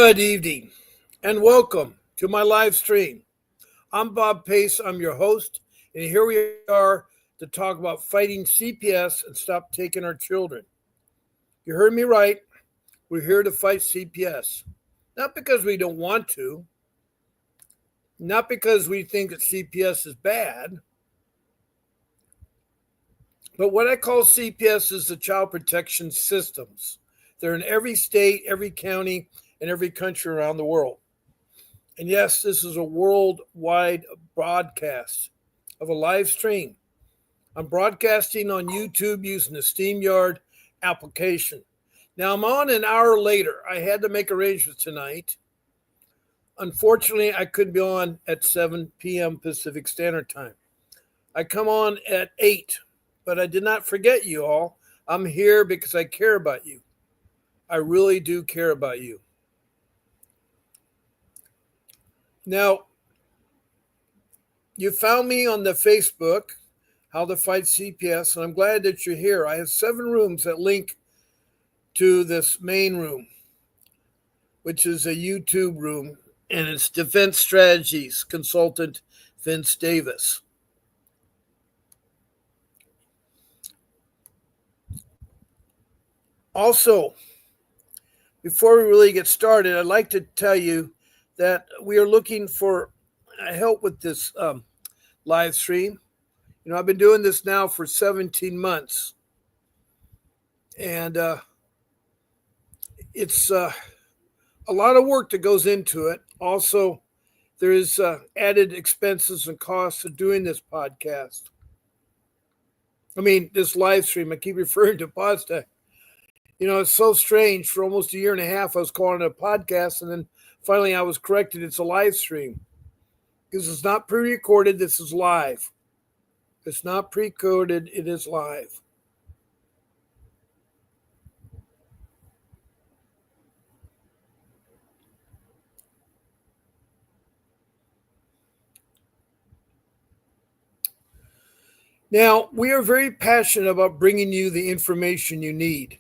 Good evening and welcome to my live stream. I'm Bob Pace, I'm your host, and here we are to talk about fighting CPS and stop taking our children. You heard me right. We're here to fight CPS. Not because we don't want to, not because we think that CPS is bad, but what I call CPS is the child protection systems. They're in every state, every county, and every country around the world. And yes, this is a worldwide broadcast of a live stream. I'm broadcasting on YouTube using the StreamYard application. Now I'm on an hour later. I had to make arrangements tonight. Unfortunately, I couldn't be on at 7 p.m. Pacific Standard Time. I come on at 8, but I did not forget you all. I'm here because I care about you. I really do care about you. Now, you found me on the Facebook, How to Fight CPS, and I'm glad that you're here. I have 7 rooms that link to this main room, which is a YouTube room, and it's Defense Strategies Consultant Vince Davis. Also, before we really get started, I'd like to tell you that we are looking for help with this live stream. I've been doing this now for 17 months, and it's a lot of work that goes into it. Also, there is added expenses and costs of doing this podcast. This live stream. I keep referring to podcast. It's so strange. For almost a year and a half, I was calling it a podcast, and then finally I was corrected. It's a live stream. Because it's not pre-recorded, this is live. It's not pre-coded, it is live. Now, we are very passionate about bringing you the information you need,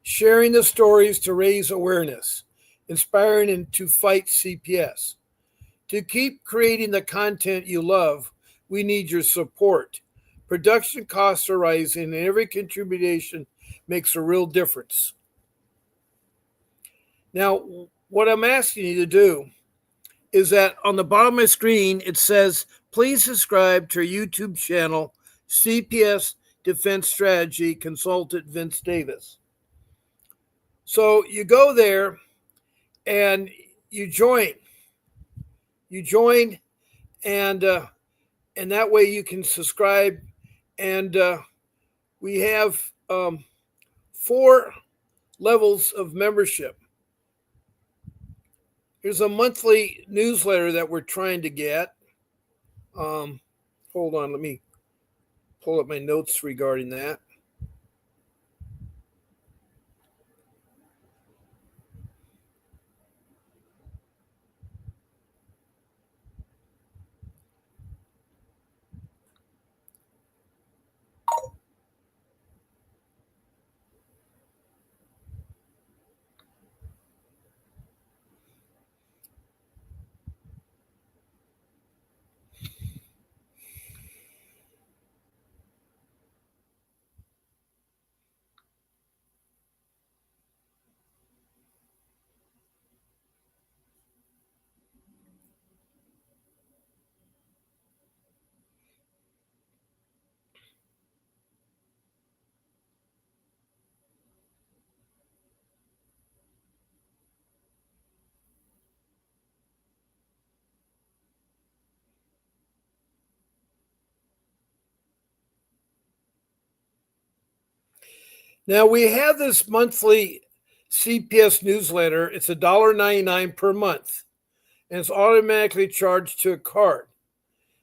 sharing the stories to raise awareness, inspiring and to fight CPS. To keep creating the content you love, we need your support. Production costs are rising, and every contribution makes a real difference. Now, what I'm asking you to do is that on the bottom of my screen, it says, please subscribe to our YouTube channel, CPS Defense Strategy Consultant Vince Davis. So you go there and you join. And that way you can subscribe. And we have 4 levels of membership. There's a monthly newsletter that we're trying to get. Hold on, let me pull up my notes regarding that. Now, we have this monthly CPS newsletter. It's $1.99 per month, and it's automatically charged to a card.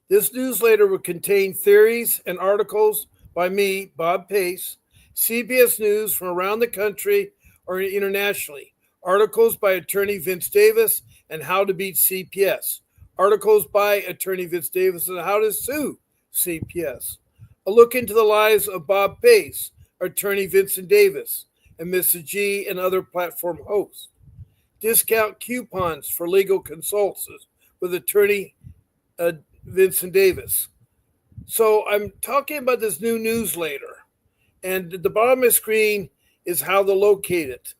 This newsletter will contain theories and articles by me, Bob Pace, CPS news from around the country or internationally, articles by attorney Vince Davis and how to beat CPS, articles by attorney Vince Davis on how to sue CPS, a look into the lives of Bob Pace, attorney Vincent Davis, and Mrs. G and other platform hosts. discount coupons for legal consults with attorney Vincent Davis. So I'm talking about this new newsletter, and at the bottom of the screen is how to locate it.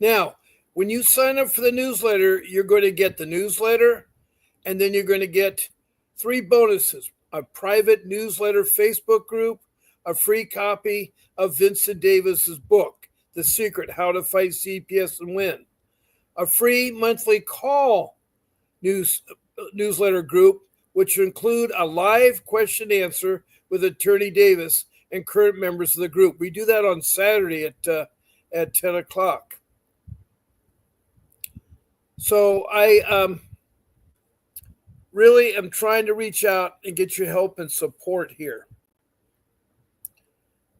Now, when you sign up for the newsletter, you're going to get the newsletter, and then you're going to get 3 bonuses: a private newsletter Facebook group, a free copy of Vincent Davis's book, The Secret: How to Fight CPS and Win, a free monthly call newsletter group, which will include a live question and answer with Attorney Davis and current members of the group. We do that on Saturday at 10 o'clock. So I really am trying to reach out and get your help and support here.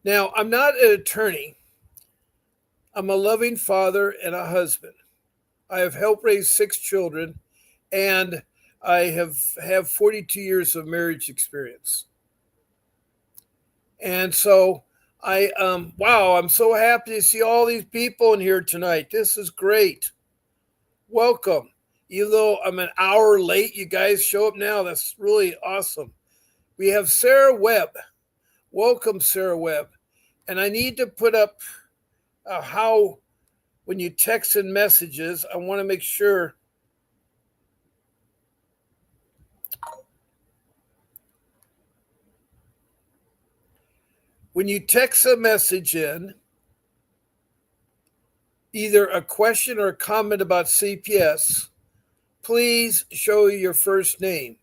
Now, I'm not an attorney. I'm a loving father and a husband. I have helped raise 6 children, and I have 42 years of marriage experience. And so I'm so happy to see all these people in here tonight. This is great. Welcome. Even though I'm an hour late, you guys show up now. That's really awesome. We have Sarah Webb. Welcome, Sarah Webb. And I need to put up how, when you text and messages, I want to make sure. When you text a message in, either a question or a comment about CPS, please show your first name,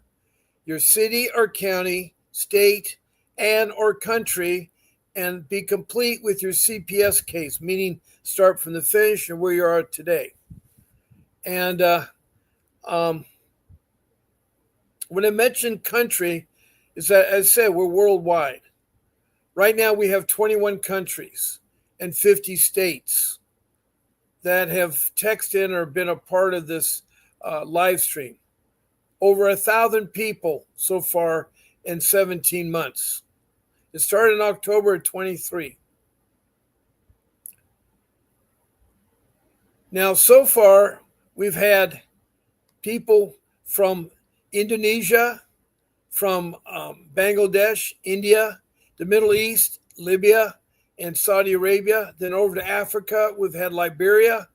your city or county, state, and or country, and be complete with your CPS case, meaning start from the finish and where you are today. And when I mention country, is that, as I said, we're worldwide. Right now we have 21 countries and 50 states that have texted in or been a part of this live stream. Over 1,000 people so far in 17 months. It started in October of 23. Now, so far, we've had people from Indonesia, from Bangladesh, India, the Middle East, Libya, and Saudi Arabia. Then over to Africa, we've had Liberia,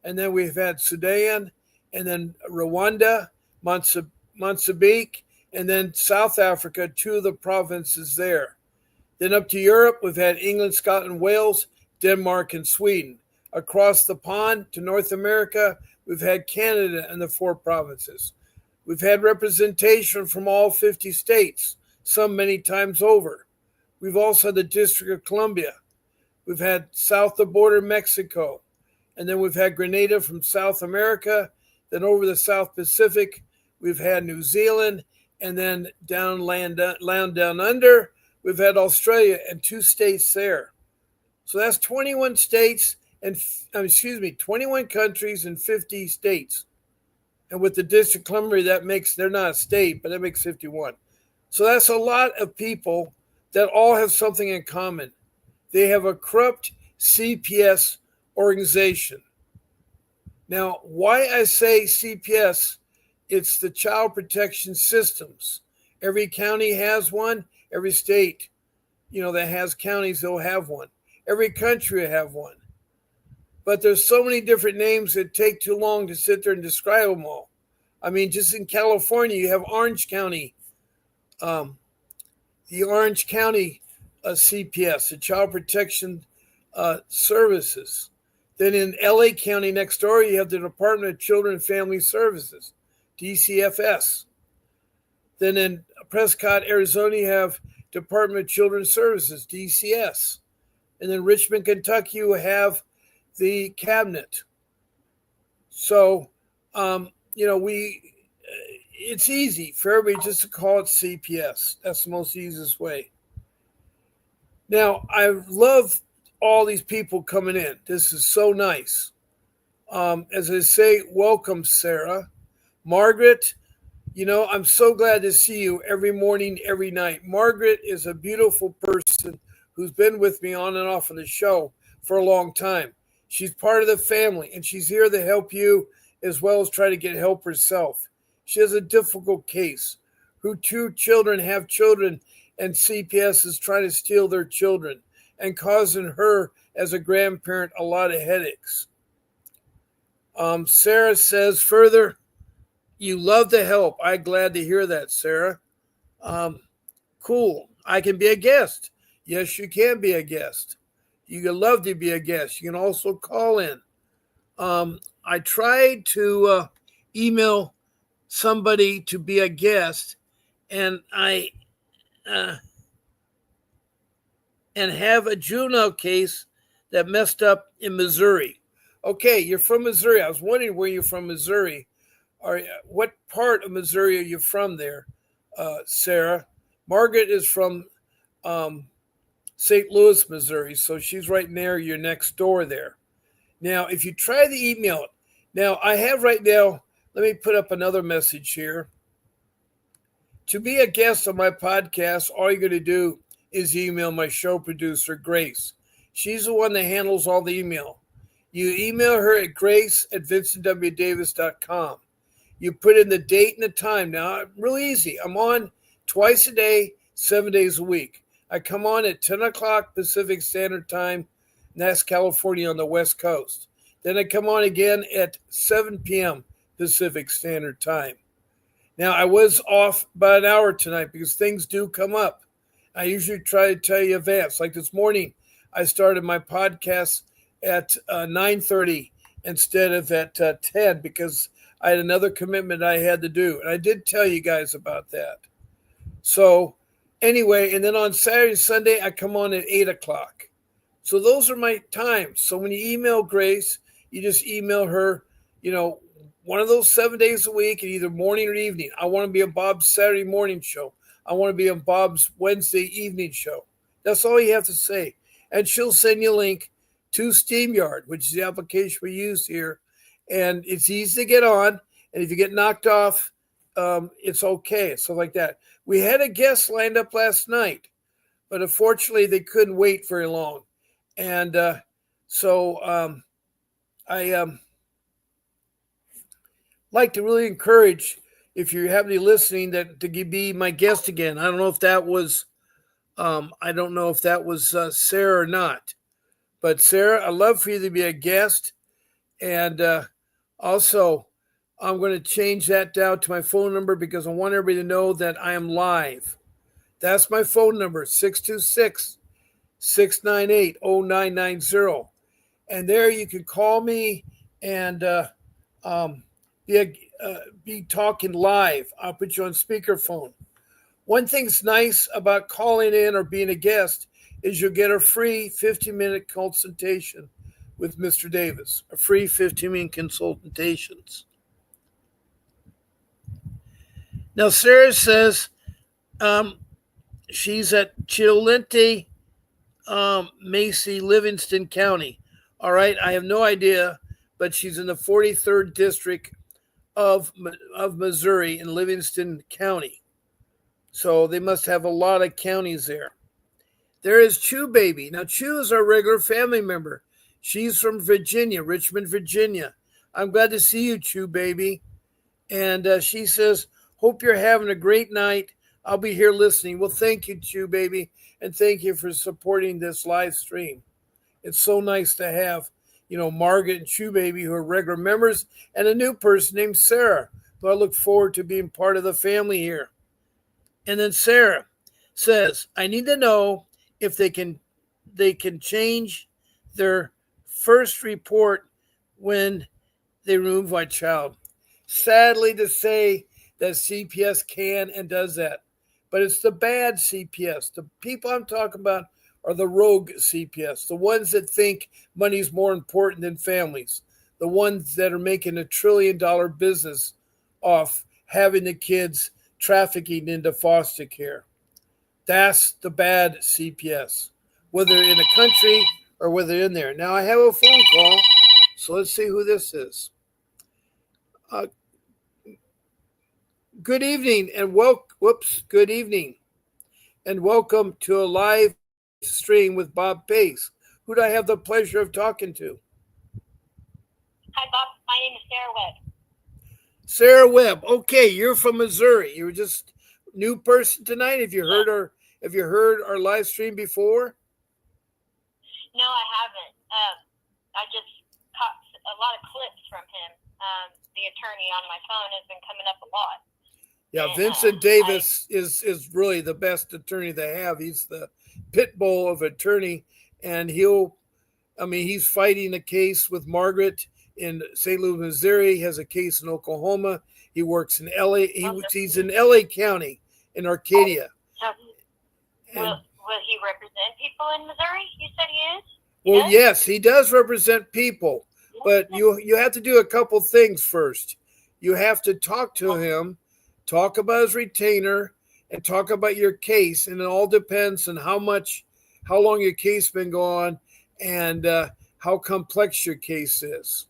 and then we've had Sudan, and then Rwanda, Mozambique, and then South Africa, 2 of the provinces there. Then up to Europe, we've had England, Scotland, Wales, Denmark, and Sweden. Across the pond to North America, we've had Canada and the 4 provinces. We've had representation from all 50 states, some many times over. We've also had the District of Columbia. We've had south of the border Mexico. And then we've had Grenada from South America. Then over the South Pacific, we've had New Zealand. And then down under, we've had Australia and 2 states there. So that's 21 states and 21 countries and 50 states. And with the District of Columbia, they're not a state, but that makes 51. So that's a lot of people that all have something in common. They have a corrupt CPS organization. Now, why I say CPS, it's the Child Protection Systems. Every county has one. Every state, that has counties, they'll have one. Every country will have one. But there's so many different names that take too long to sit there and describe them all. I mean, just in California, you have Orange County, the Orange County CPS, the Child Protection Services. Then in LA County next door, you have the Department of Children and Family Services, DCFS. Then in Prescott, Arizona, you have Department of Children's Services, DCS. And then Richmond, Kentucky, you have the cabinet. So, it's easy for everybody just to call it CPS. That's the most easiest way. Now, I love all these people coming in. This is so nice. As I say, welcome, Sarah. Margaret, I'm so glad to see you every morning, every night. Margaret is a beautiful person who's been with me on and off of the show for a long time. She's part of the family, and she's here to help you as well as try to get help herself. She has a difficult case. Her two children have children, and CPS is trying to steal their children and causing her, as a grandparent, a lot of headaches. Sarah says further, you love the help. I'm glad to hear that, Sarah. Cool. I can be a guest. Yes, you can be a guest. You can love to be a guest. You can also call in. I tried to email somebody to be a guest, and I have a juvenile case that messed up in Missouri. Okay, you're from Missouri. I was wondering where you're from, Missouri. What part of Missouri are you from there, Sarah? Margaret is from St. Louis, Missouri, so she's right near your next door there. Now, if you try the email, now I have right now, let me put up another message here. To be a guest on my podcast, all you're going to do is email my show producer, Grace. She's the one that handles all the email. You email her at grace@vincentwdavis.com. You put in the date and the time. Now, really easy. I'm on twice a day, 7 days a week. I come on at 10 o'clock Pacific Standard Time, and that's California on the West Coast. Then I come on again at 7 p.m. Pacific Standard Time. Now, I was off by an hour tonight because things do come up. I usually try to tell you advance. Like this morning, I started my podcast at 9:30 instead of at 10 because I had another commitment I had to do. And I did tell you guys about that. So anyway, and then on Saturday, Sunday, I come on at 8 o'clock. So those are my times. So when you email Grace, you just email her, one of those 7 days a week, and either morning or evening. I want to be on Bob's Saturday morning show. I want to be on Bob's Wednesday evening show. That's all you have to say. And she'll send you a link to StreamYard, which is the application we use here. And it's easy to get on. And if you get knocked off, it's okay. So like that. We had a guest lined up last night, but unfortunately they couldn't wait very long. And so I like to really encourage, if you have any listening, that to be my guest again. I don't know if that was Sarah or not. But Sarah, I'd love for you to be a guest. And also, I'm going to change that down to my phone number because I want everybody to know that I am live. That's my phone number, 626-698-0990. And there you can call me and be talking live. I'll put you on speakerphone. One thing's nice about calling in or being a guest is you'll get a free 15-minute consultation with Mr. Davis, a free 15-minute consultations. Now, Sarah says she's at Chilente, Macy, Livingston County. All right, I have no idea, but she's in the 43rd district of Missouri in Livingston County. So they must have a lot of counties there. There is Chew Baby. Now, Chew is our regular family member. She's from Virginia, Richmond, Virginia. I'm glad to see you, Chew Baby. And she says, hope you're having a great night. I'll be here listening. Well, thank you, Chew Baby, and thank you for supporting this live stream. It's so nice to have, Margaret and Chew Baby, who are regular members, and a new person named Sarah, who I look forward to being part of the family here. And then Sarah says, I need to know if they can change their first report when they remove my child. Sadly to say that CPS can and does that, but it's the bad CPS. The people I'm talking about are the rogue CPS, the ones that think money's more important than families, the ones that are making $1 trillion business off having the kids trafficking into foster care. That's the bad CPS, whether in a country or whether in there. Now I have a phone call, so let's see who this is. Good evening and good evening and welcome to a live Stream with Bob Pace. Who do I have the pleasure of talking to? Hi, Bob. My name is Sarah Webb. Sarah Webb. Okay, you're from Missouri. You were just new person tonight. Have you heard our live stream before? No, I haven't. I just caught a lot of clips from him. The attorney on my phone has been coming up a lot. Yeah, Vincent Davis is really the best attorney they have. He's the pit bull of attorney, and he's fighting a case with Margaret in St. Louis, Missouri. He has a case in Oklahoma. He works in LA. He's in LA County in Arcadia. So will he represent people in Missouri? You said he is? Well, yes, he does represent people, but you have to do a couple things first. You have to talk to him, talk about his retainer, and talk about your case. And it all depends on how long your case been going and how complex your case is.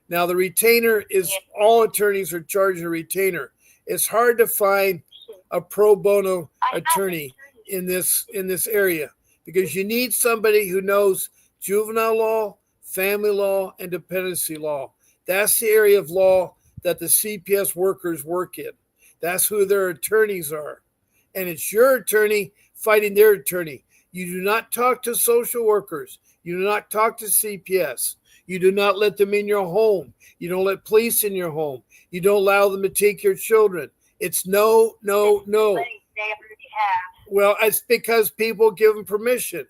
Now, the retainer is all attorneys are charging a retainer. It's hard to find a pro bono attorney in this area because you need somebody who knows juvenile law, family law, and dependency law. That's the area of law that the CPS workers work in. That's who their attorneys are. And it's your attorney fighting their attorney. You do not talk to social workers. You do not talk to CPS. You do not let them in your home. You don't let police in your home. You don't allow them to take your children. It's no, no, no. They already have. Well, it's because people give them permission.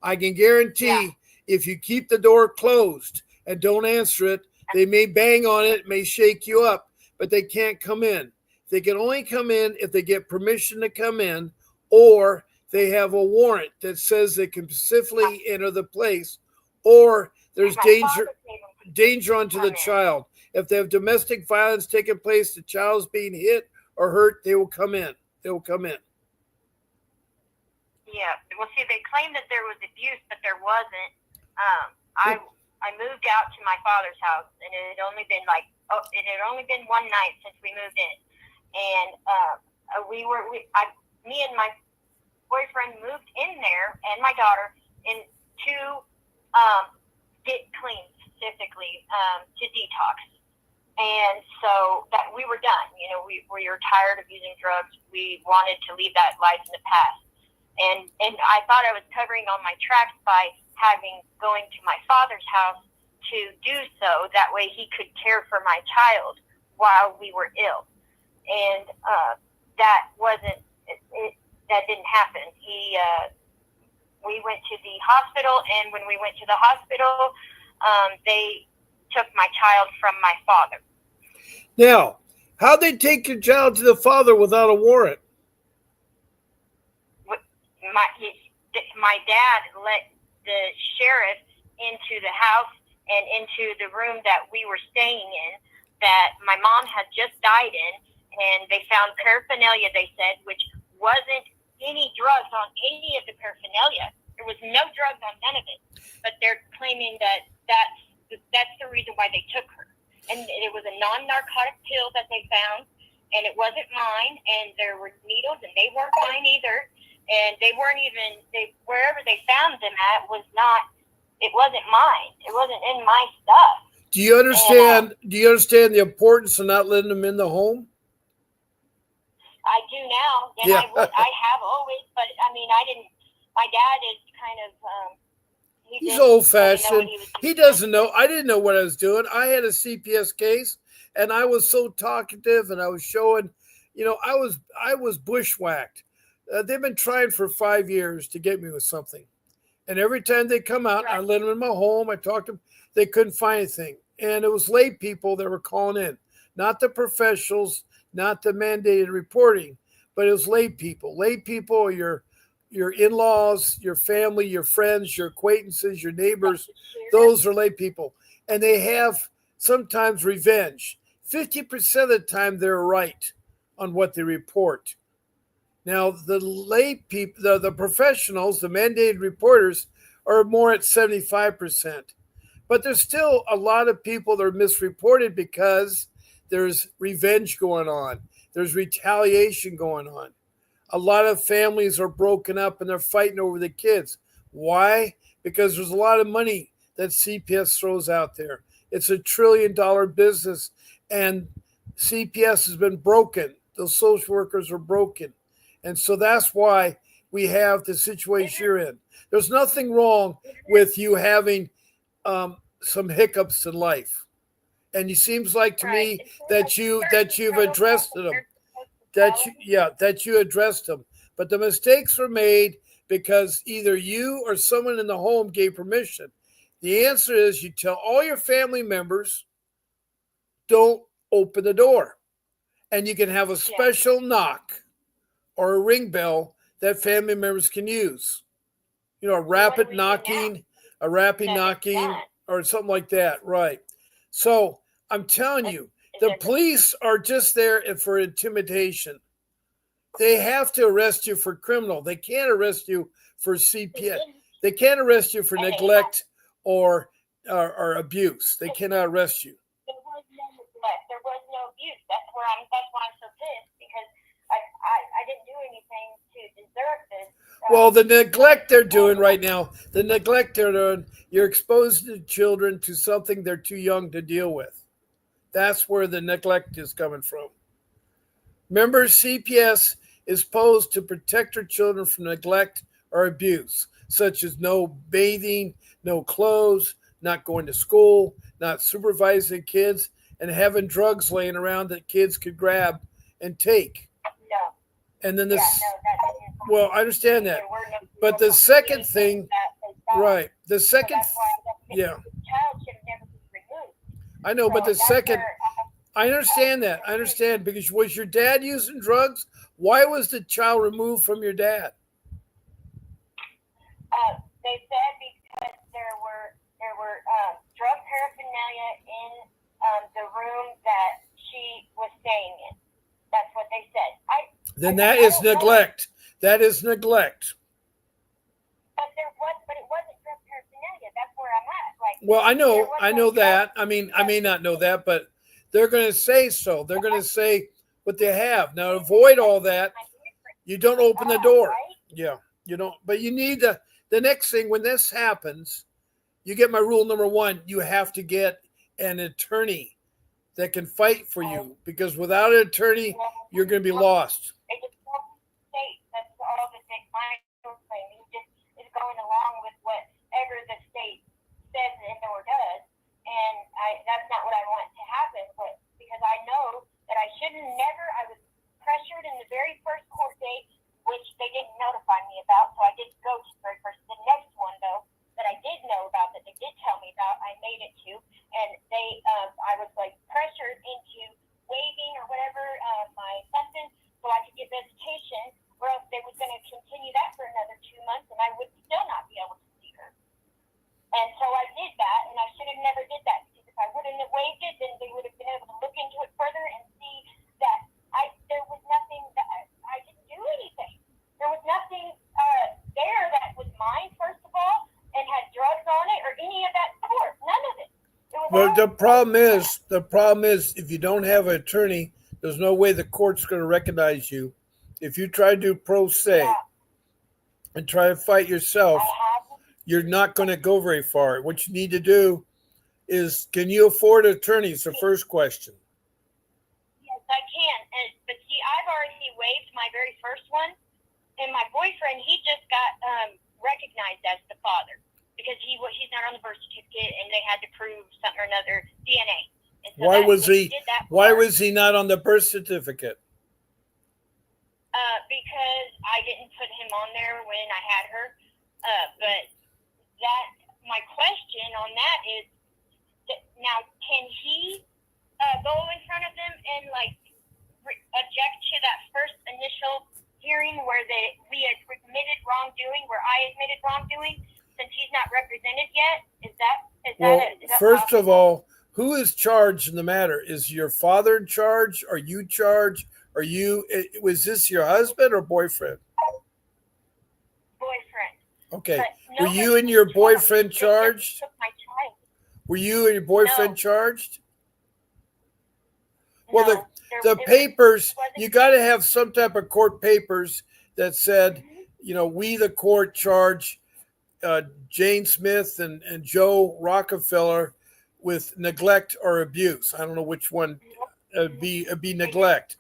I can guarantee if you keep the door closed and don't answer it, they may bang on it, may shake you up, but they can't come in. They can only come in if they get permission to come in, or they have a warrant that says they can specifically enter the place, or there's danger onto the child. If they have domestic violence taking place, the child's being hit or hurt, they will come in. They will come in. Yeah. Well, see, they claim that there was abuse, but there wasn't. I moved out to my father's house, and it had only been one night since we moved in, and me and my boyfriend moved in there, and my daughter, in to get clean specifically to detox, and so that we were done. You know, we were tired of using drugs. We wanted to leave that life in the past, and I thought I was covering all my tracks by going to my father's house to do so. That way he could care for my child while we were ill. And that didn't happen. We went to the hospital, and when we went to the hospital, they took my child from my father. Now, how'd they take your child to the father without a warrant? My dad let the sheriff into the house and into the room that we were staying in that my mom had just died in, and they found paraphernalia, they said, which wasn't any drugs on any of the paraphernalia. There was no drugs on none of it, but they're claiming that that's the reason why they took her. And it was a non-narcotic pill that they found, and it wasn't mine, and there were needles, and they weren't mine either. And they weren't even, wherever they found them at it wasn't mine. It wasn't in my stuff. Do you understand the importance of not letting them in the home? I do now, and yeah. I have always, but I mean, my dad is kind of, he's old-fashioned. He doesn't know. I didn't know what I was doing. I had a CPS case, and I was so talkative, and I was showing, I was bushwhacked. They've been trying for 5 years to get me with something. And every time they come out, I let them in my home. I talked to them. They couldn't find anything. And it was lay people that were calling in, not the professionals, not the mandated reporting, but it was lay people. Lay people are your in-laws, your family, your friends, your acquaintances, your neighbors. Those are lay people. And they have sometimes revenge. 50% of the time, they're right on what they report. Now, the lay people, the professionals, the mandated reporters are more at 75%. But there's still a lot of people that are misreported because there's revenge going on. There's retaliation going on. A lot of families are broken up and they're fighting over the kids. Why? Because there's a lot of money that CPS throws out there. It's a $1 trillion business, and CPS has been broken. Those social workers are broken. And so that's why we have the situation you're in. There's nothing wrong with you having some hiccups in life. And it seems like to Right. me that you've addressed them. That you addressed them. But the mistakes were made because either you or someone in the home gave permission. The answer is you tell all your family members, don't open the door. And you can have a Yeah. special knock or a ring bell that family members can use. You know, So what do we do now? a rapid That it's knocking, done. or something like that. Right. So I'm telling you, Is the it police are just there for intimidation. They have to arrest you for criminal. They can't arrest you for CPS. They can't arrest you for And they neglect or abuse. They cannot arrest you. there was no neglect. There was no abuse. That's why I'm so pissed, because I didn't do anything to deserve this. Well, the neglect they're doing right now, you're exposing the children to something they're too young to deal with. That's where the neglect is coming from. Remember, CPS is supposed to protect our children from neglect or abuse, such as no bathing, no clothes, not going to school, not supervising kids, and having drugs laying around that kids could grab and take. No. And then Yeah, this, no, that didn't. well, I understand that. There were no. But the second thing, right, the So second, that's why yeah, the child should have never been removed. I know, but So the that's second, where, I understand that. I understand, because was your dad using drugs? Why was the child removed from your dad? they said because there were drug paraphernalia in the room that she was staying in. That's what they said. Then that is neglect. That is neglect. But it wasn't drug paraphernalia. That's where I'm at. Like, Well, I there was know no that. drug. I may not know that, but they're going to say so. They're going to say what they have. Now, to avoid all that, you don't open the door. Right? Yeah, you don't. But you need the next thing when this happens, you get my rule number one. You have to get an attorney that can fight for you, because without an attorney, you're going to be lost. It just state. That's all the state claim. He just is going along with whatever the state says and or does, and that's not what I want to happen. But because I know that I should never. I was pressured in the very first court date, which they didn't notify me about, so I didn't go to the very first. The next one, though, that I did know about, that they did tell me about, I made it to, and I was like pressured into waiving or whatever my sentence so I could get visitation, or else they was going to continue that for another 2 months, and I would still not be able to see her. And so I did that, and I should have never did that, because if I wouldn't have waived it, then they would have been able to look into it further and see that there was nothing that I didn't do anything. There was nothing there that was mine, first of all, and had drugs on it or any of that sort. None of it. Well, the problem is, if you don't have an attorney, there's no way the court's going to recognize you. If you try to do pro se and try to fight yourself, you're not going to go very far. What you need to do is, can you afford attorneys? The first question. Yes, I can. But see, I've already waived my very first one, and my boyfriend, he just got recognized as the father, because he's not on the birth certificate, and they had to prove something or another, DNA. And so Why was he not on the birth certificate? Because I didn't put him on there when I had her. But my question on that is, now can he go in front of them and object to that first initial hearing where we admitted wrongdoing, where I admitted wrongdoing, since he's not represented yet? Is that first possible? of all, who is charged in the matter? Is your father in charge? Are you charged? Was this your husband or boyfriend? Boyfriend. Okay. Were you and your boyfriend charged? Took my child. Were you and your boyfriend charged? Well, No, the papers, you got to have some type of court papers that said, we, the court, charge Jane Smith and Joe Rockefeller with neglect or abuse. I don't know which one be neglect.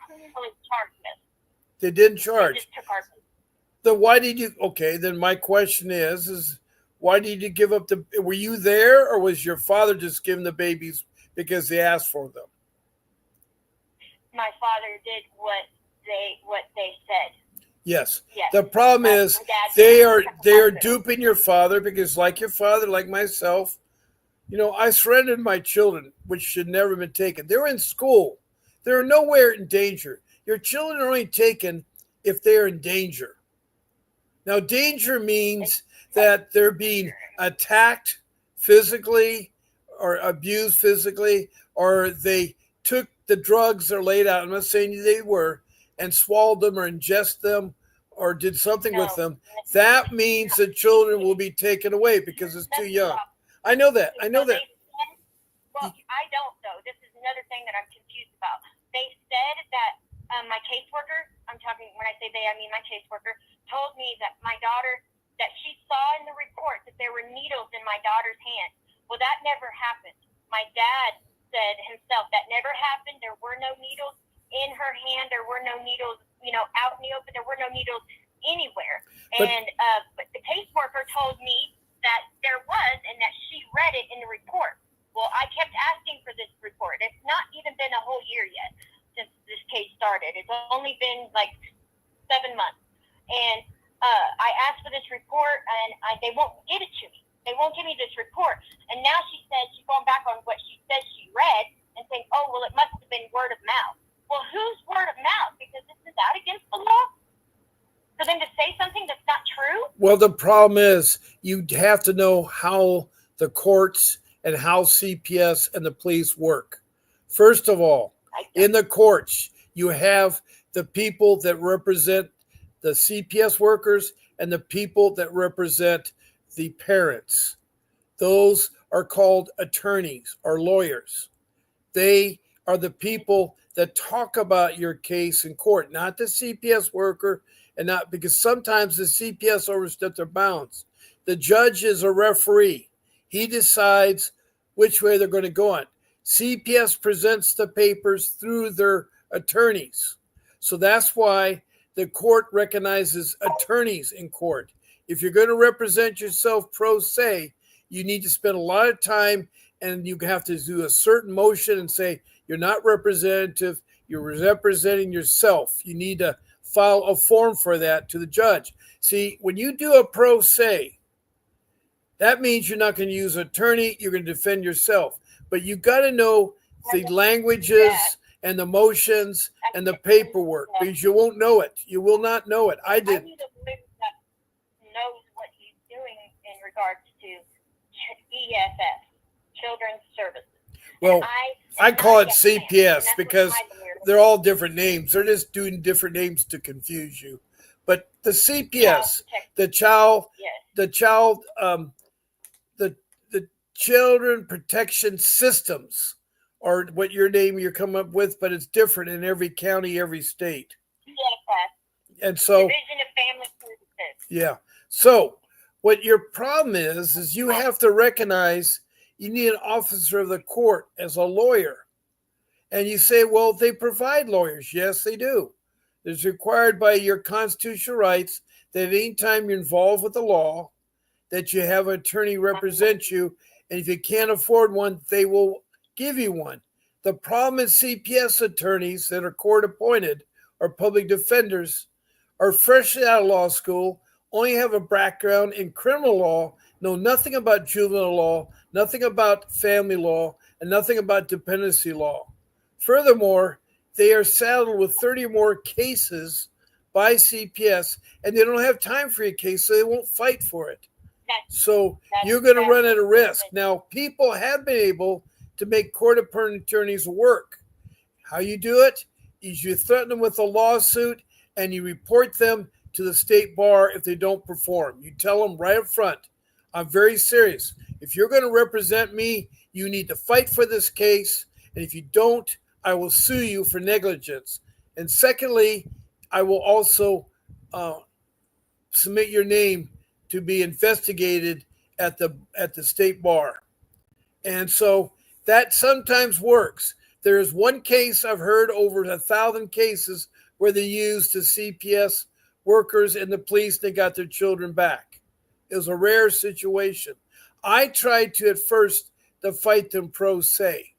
They didn't charge. Then why did you? Okay, then my question is why did you give up the? Were you there, or was your father just giving the babies because they asked for them? My father did what they said. Yes. Yes. The problem is they are duping your father because, like your father, like myself, I surrendered my children, which should never have been taken. They're in school. They're nowhere in danger. Your children are only taken if they're in danger. Now, danger means that they're being attacked physically or abused physically, or they took the drugs that are laid out. I'm not saying they were, and swallowed them or ingest them or did something with them. That means the children will be taken away because it's too young. I know that. I know that. Well, I don't, though. This is another thing that I'm confused about. They said that my caseworker, I'm talking, when I say they, I mean my caseworker, told me that my daughter, that she saw in the report that there were needles in my daughter's hand. Well, that never happened. My dad said himself that never happened. There were no needles in her hand. There were no needles, out in the open. There were no needles anywhere. But the caseworker told me that there was, and that she read it in the report. Well, I kept asking for this report. It's not even been a whole year yet since this case started. It's only been like 7 months. And I asked for this report, and they won't give it to me. They won't give me this report. And now she said she's going back on what she said she read and saying, oh, well, it must have been word of mouth. Well, whose word of mouth? Because this is out against the law? For them to say something that's not true? Well, the problem is you have to know how the courts and how CPS and the police work. First of all, in the courts, you have the people that represent the CPS workers and the people that represent the parents. Those are called attorneys or lawyers. They are the people that talk about your case in court, not the CPS worker, and not because sometimes the CPS overstep their bounds. The judge is a referee. He decides which way they're going to go on. CPS presents the papers through their attorneys. So that's why the court recognizes attorneys in court. If you're going to represent yourself pro se, you need to spend a lot of time, and you have to do a certain motion and say, you're not representative, you're representing yourself. You need to file a form for that to the judge. See, when you do a pro se, that means you're not going to use an attorney, you're going to defend yourself. But you got to know the languages and the motions and the paperwork, because you won't know it. You will not know it. I didn't. I need a lawyer that knows what he's doing in regards to EFS, Children's Services. Well, I call it CPS because they're all different names. They're just doing different names to confuse you. But the CPS, the Children Protection Systems, or what your name you come up with, but it's different in every county, every state. EFS. And so, Division of Family Services. Yeah. So what your problem is you have to recognize you need an officer of the court as a lawyer. And you say, well, they provide lawyers. Yes, they do. It's required by your constitutional rights that anytime you're involved with the law, that you have an attorney represent you. And if you can't afford one, they will give you one. The problem is CPS attorneys that are court appointed or public defenders are fresh out of law school, only have a background in criminal law, know nothing about juvenile law, nothing about family law, and nothing about dependency law. Furthermore, they are saddled with 30 or more cases by CPS, and they don't have time for your case, so they won't fight for it. So you're going to run at a risk. Now, people have been able to make court appointed attorneys work. How you do it is you threaten them with a lawsuit and you report them to the state bar if they don't perform. You tell them right up front, I'm very serious. If you're going to represent me, you need to fight for this case. And if you don't, I will sue you for negligence. And secondly, I will also submit your name to be investigated at the state bar. And so that sometimes works. There is one case I've heard over 1,000 cases where they used the CPS workers and the police, they got their children back. It was a rare situation. I tried to at first to fight them pro se.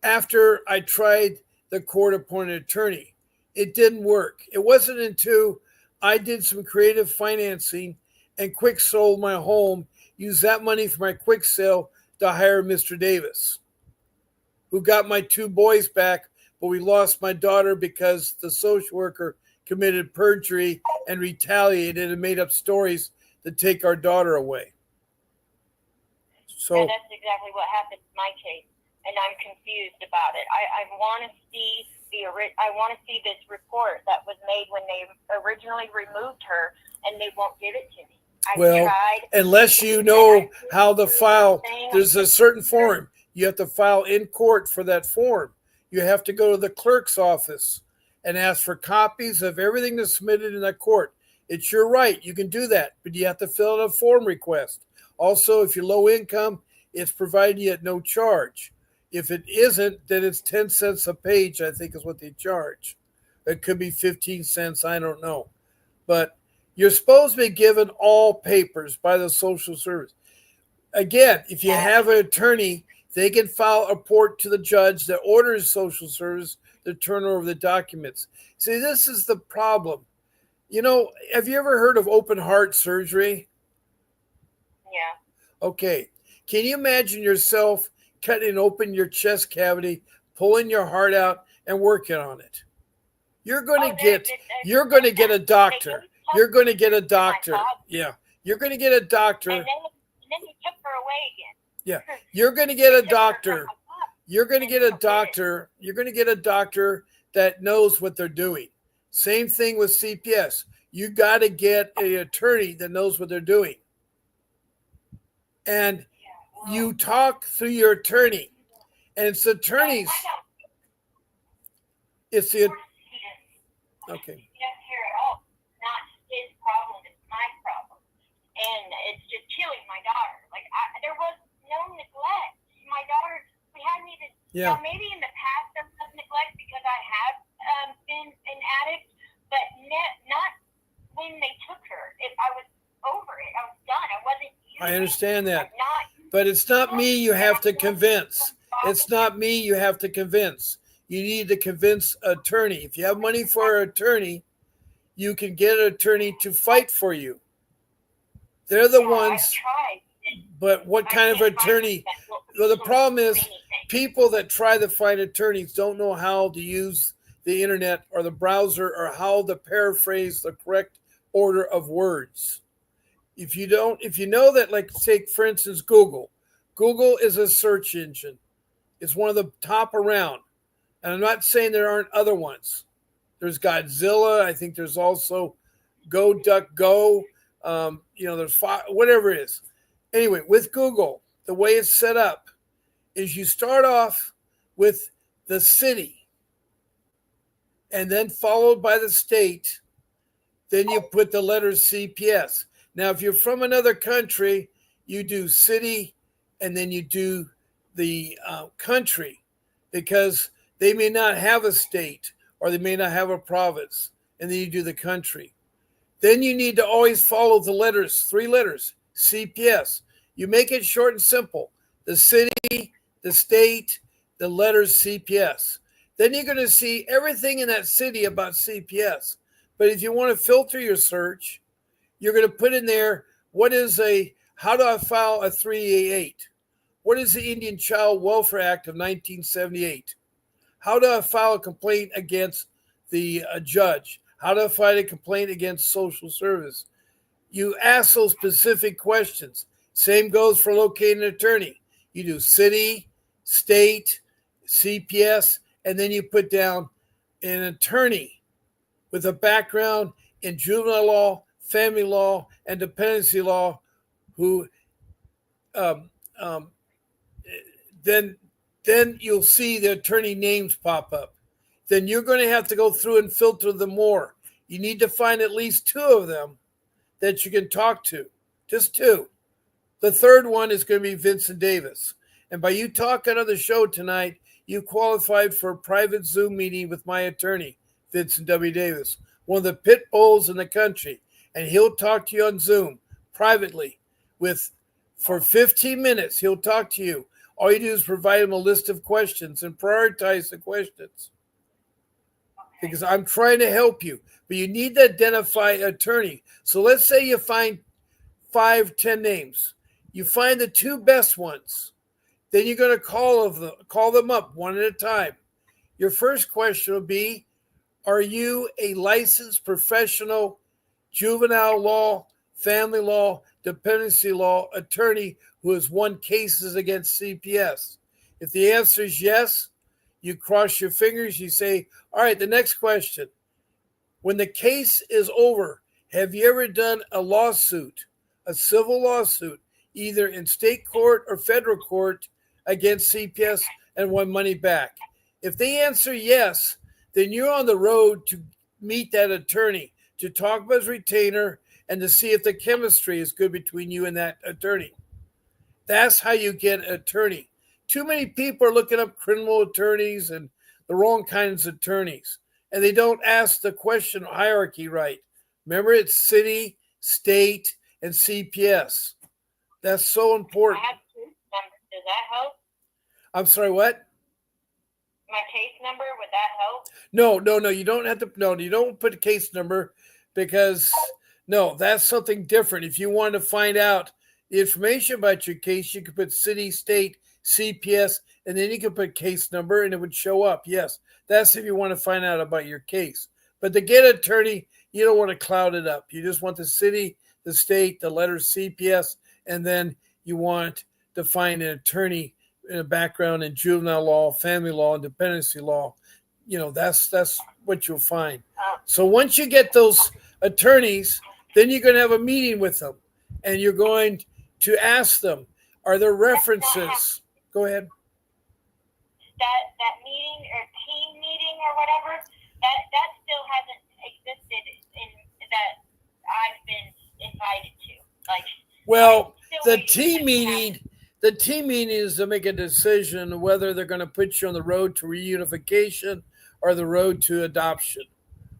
After I tried the court-appointed attorney, it didn't work. It wasn't until I did some creative financing and quick sold my home, used that money for my quick sale to hire Mr. Davis, who got my 2 boys back, but we lost my daughter because the social worker committed perjury and retaliated and made up stories to take our daughter away. So and that's exactly what happened in my case, and I'm confused about it. I want to see this report that was made when they originally removed her, and they won't give it to me. Well, unless you know how to file, there's a certain form. You have to file in court for that form. You have to go to the clerk's office and ask for copies of everything that's submitted in that court. It's your right. You can do that, but you have to fill out a form request. Also, if you're low income, it's provided you at no charge. If it isn't, then it's 10 cents a page, I think is what they charge. It could be 15 cents, I don't know. But you're supposed to be given all papers by the social service. Again, if you have an attorney, they can file a report to the judge that orders social service to turn over the documents. See, this is the problem. You know, have you ever heard of open heart surgery? Yeah. Okay. Can you imagine yourself cutting open your chest cavity, pulling your heart out, and working on it? You're going to get a doctor. You're going to get a doctor. Yeah. You're going to get a doctor. And then you took her away again. Yeah. You're going to get a doctor. You're going to get a doctor. You're going to get a doctor that knows what they're doing. Same thing with CPS. You got to get an attorney that knows what they're doing. And you talk through your attorney. And it's attorneys. It's the okay. He doesn't care at all. It's not his problem. It's my problem. And it's just killing my daughter. Like, there was no neglect. My daughter, we hadn't even, yeah. Maybe in the past there was neglect because I have been an addict, but not when they took her. I was over it. I was done. I wasn't using I understand that. Not, but it's not me you have to convince. It's not me you have to convince. You need to convince an attorney. If you have money for an attorney, you can get an attorney to fight for you. They're the ones. But what kind of attorney? Well, the problem is people that try to find attorneys don't know how to use the internet or the browser or how to paraphrase the correct order of words. If you know that, like, say, for instance, Google is a search engine. It's one of the top around. And I'm not saying there aren't other ones. There's Godzilla. I think there's also GoDuckGo. There's whatever it is. Anyway, with Google, the way it's set up is you start off with the city and then followed by the state. Then you put the letters CPS. Now, if you're from another country, you do city and then you do the country, because they may not have a state or they may not have a province, and then you do the country. Then you need to always follow the letters, 3 letters, CPS. You make it short and simple. The city, the state, the letters CPS. Then you're going to see everything in that city about CPS. But if you want to filter your search, you're going to put in there, how do I file a 388? What is the Indian Child Welfare Act of 1978? How do I file a complaint against the judge? How do I file a complaint against social service? You ask those specific questions. Same goes for locating an attorney. You do city, state, CPS, and then you put down an attorney with a background in juvenile law, family law, and dependency law, who then you'll see the attorney names pop up. Then you're going to have to go through and filter them more. You need to find at least 2 of them that you can talk to. Just two. The third one is going to be Vincent Davis. And by you talking on the show tonight, you qualified for a private Zoom meeting with my attorney, Vincent W. Davis, one of the pit bulls in the country. And he'll talk to you on Zoom privately for 15 minutes. He'll talk to you. All you do is provide him a list of questions and prioritize the questions. Because I'm trying to help you, but you need to identify an attorney. So let's say you find 5-10 names. You find the two best ones. Then you're going to call them up one at a time. Your first question will be, are you a licensed professional juvenile law, family law, dependency law attorney who has won cases against CPS? If the answer is yes, you cross your fingers, you say, all right, the next question. When the case is over, have you ever done a lawsuit, a civil lawsuit, either in state court or federal court against CPS and won money back? If they answer yes, then you're on the road to meet that attorney, to talk about his retainer and to see if the chemistry is good between you and that attorney. That's how you get an attorney. Too many people are looking up criminal attorneys and the wrong kinds of attorneys, and they don't ask the question hierarchy right. Remember, it's city, state, and CPS. That's so important. I have case number. Does that help? I'm sorry, what? My case number, would that help? No. You don't have to. No, you don't put a case number because that's something different. If you want to find out the information about your case, you could put city, state, CPS, and then you can put case number and it would show up. Yes, that's if you want to find out about your case. But to get an attorney, you don't want to cloud it up. You just want the city, the state, the letter CPS, and then you want to find an attorney in a background in juvenile law, family law, and dependency law. That's what you'll find. So once you get those attorneys, then you're going to have a meeting with them, and you're going to ask them, are there references? Go ahead. That meeting or team meeting or whatever, that still hasn't existed in that I've been invited to. Well, the team meeting is to make a decision whether they're going to put you on the road to reunification or the road to adoption.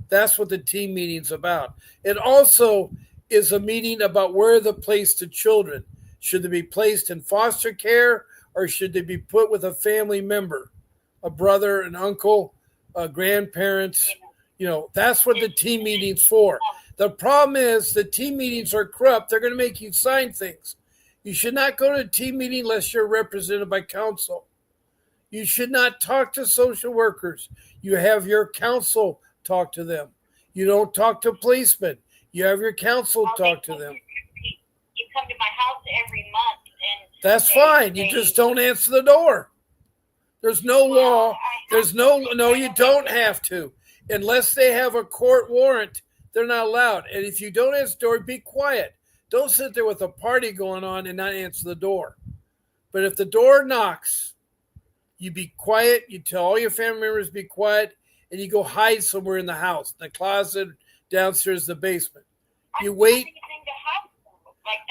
That's what the team meeting's about. It also is a meeting about where to place the children. Should they be placed in foster care or should they be put with a family member, a brother, an uncle, grandparents? That's what the team meeting's for. The problem is the team meetings are corrupt. They're going to make you sign things. You should not go to a team meeting unless you're represented by counsel. You should not talk to social workers. You have your counsel talk to them. You don't talk to policemen. You have your counsel talk to them. You come to my house every month. That's fine. You just don't answer the door. There's no law. There's no, you don't have to. Unless they have a court warrant, they're not allowed. And if you don't answer the door, be quiet. Don't sit there with a party going on and not answer the door. But if the door knocks, you be quiet. You tell all your family members be quiet, and you go hide somewhere in the house, in the closet, downstairs, the basement. You wait.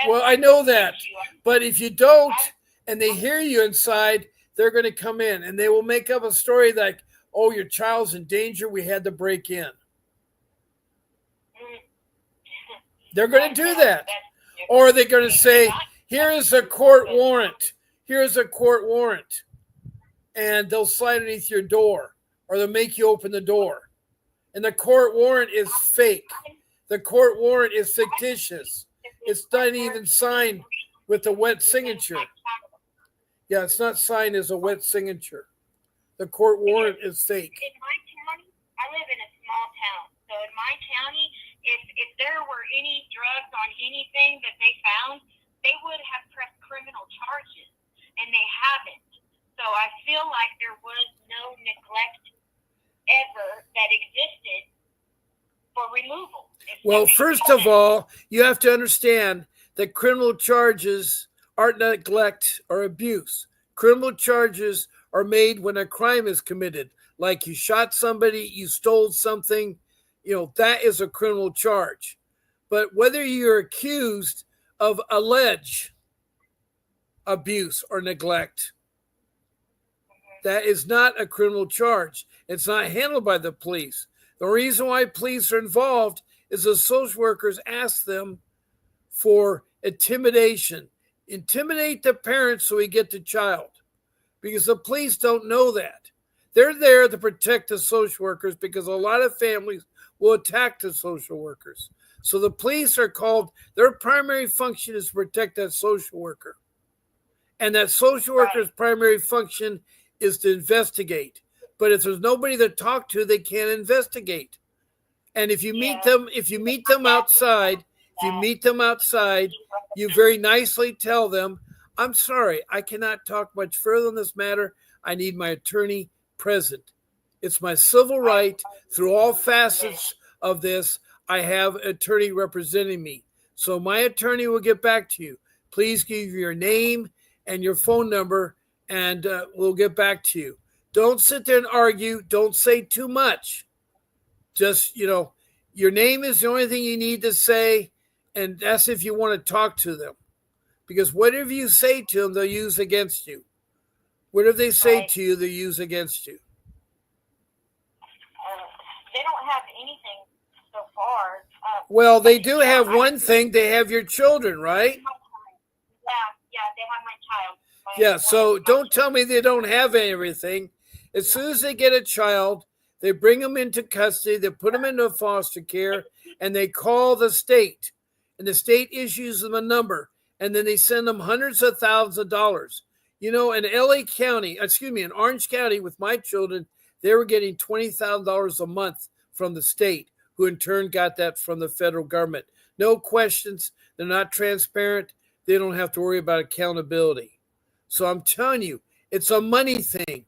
Well, I know that. But if you don't, and they hear you inside, they're going to come in, and they will make up a story like, oh, your child's in danger. We had to break in. They're going to do that. Or they're going to say, here is a court warrant. Here's a court warrant. And they'll slide underneath your door, or they'll make you open the door. And the court warrant is fake. The court warrant is fictitious. It's not even signed with a wet signature. Yeah, it's not signed as a wet signature. The court warrant is fake. In my county, I live in a small town. So in my county, if there were any drugs on anything that they found, they would have pressed criminal charges, and they haven't. So I feel like there was no neglect ever that existed for removal. Well, first of all, you have to understand that criminal charges aren't neglect or abuse. Criminal charges are made when a crime is committed, like you shot somebody, you stole something, that is a criminal charge. But whether you're accused of alleged abuse or neglect, that is not a criminal charge. It's not handled by the police. The reason why police are involved is the social workers ask them for intimidation. Intimidate the parents so we get the child. Because the police don't know that. They're there to protect the social workers because a lot of families will attack the social workers. So the police are called, their primary function is to protect that social worker. And that social worker's primary function is to investigate. But if there's nobody to talk to, they can't investigate. And if you meet them, outside, you very nicely tell them, I'm sorry, I cannot talk much further on this matter. I need my attorney present. It's my civil right through all facets of this. I have an attorney representing me. So my attorney will get back to you. Please give your name and your phone number, and we'll get back to you. Don't sit there and argue. Don't say too much. Just, your name is the only thing you need to say, and that's if you want to talk to them. Because whatever you say to them, they'll use against you. Whatever they say to you, they'll use against you. They don't have anything so far. Well, they do have one thing. They have your children, right? Yeah, they have my child. Yeah, so don't tell me they don't have everything. As soon as they get a child, they bring them into custody, they put them into foster care, and they call the state. And the state issues them a number, and then they send them hundreds of thousands of dollars. In in Orange County with my children, they were getting $20,000 a month from the state, who in turn got that from the federal government. No questions. They're not transparent. They don't have to worry about accountability. So I'm telling you, it's a money thing.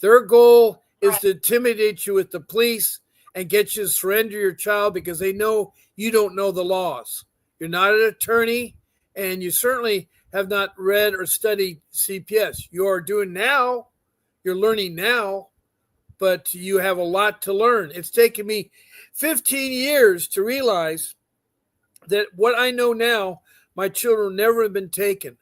Their goal is to intimidate you with the police and get you to surrender your child because they know you don't know the laws. You're not an attorney, and you certainly have not read or studied CPS. You are doing now. You're learning now, but you have a lot to learn. It's taken me 15 years to realize that what I know now, my children never have been taken.